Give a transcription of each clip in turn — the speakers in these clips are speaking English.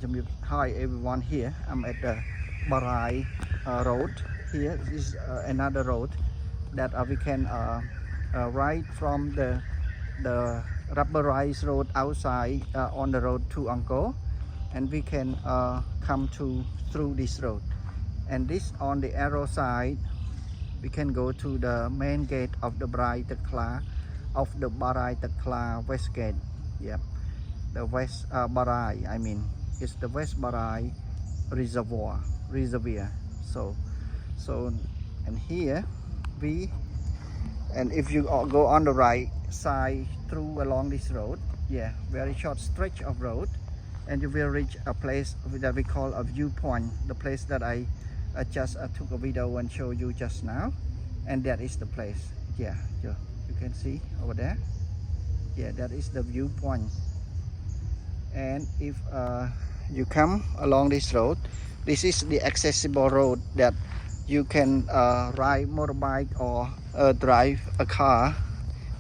Hi everyone, here I'm at the Barai road. Here is another road that we can ride from the rubberized road outside on the road to Angkor, and we can come through this road. And this on the arrow side, we can go to the main gate of the Barai Takla West Gate. Yep, the West Barai. I mean, it's the West Barai reservoir. So, and here and if you go on the right side through along this road, yeah, very short stretch of road, and you will reach a place that we call a viewpoint, the place that I just took a video and show you just now, and that is the place. Yeah, you can see over there. Yeah, that is the viewpoint. And if you come along this road, this is the accessible road that you can ride motorbike or drive a car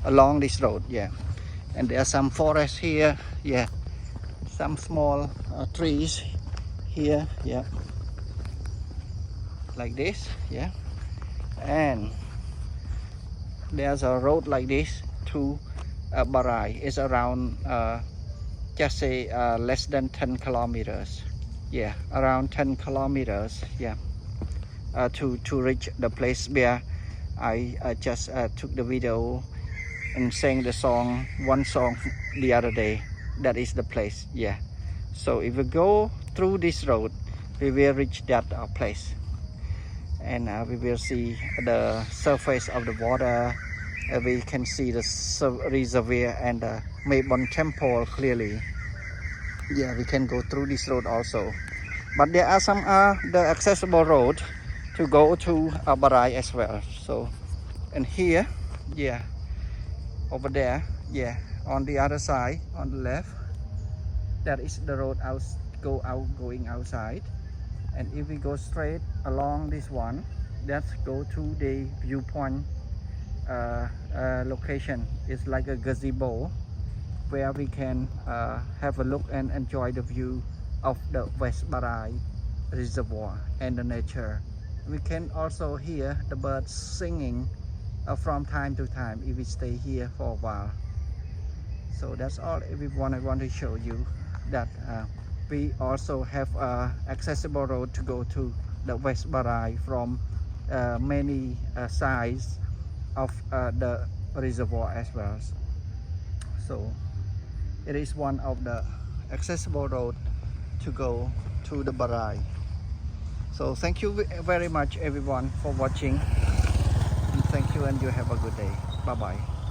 along this road. Yeah, and there are some forests here. Yeah, some small trees here. Yeah, like this. Yeah, and there's a road like this to Barai. It's around just say less than 10 kilometers. Yeah, around 10 kilometers. Yeah, to reach the place where I just took the video and sang the song, one song the other day. That is the place. Yeah, so if we go through this road, we will reach that place, and we will see the surface of the water. We can see the reservoir and the Mebon temple clearly. Yeah, we can go through this road also, but there are some the accessible road to go to Barai as well. So, and here, yeah, over there, yeah, on the other side, on the left, that is the road going outside. And if we go straight along this one, let's go to the viewpoint location. It's like a gazebo where we can have a look and enjoy the view of the West Barai reservoir and the nature. We can also hear the birds singing from time to time if we stay here for a while. So that's all everyone I want to show you, that we also have accessible road to go to the West Barai from many sides of the reservoir as well. So it is one of the accessible road to go to the Barai. So thank you very much everyone for watching, and thank you, and you have a good day. Bye bye.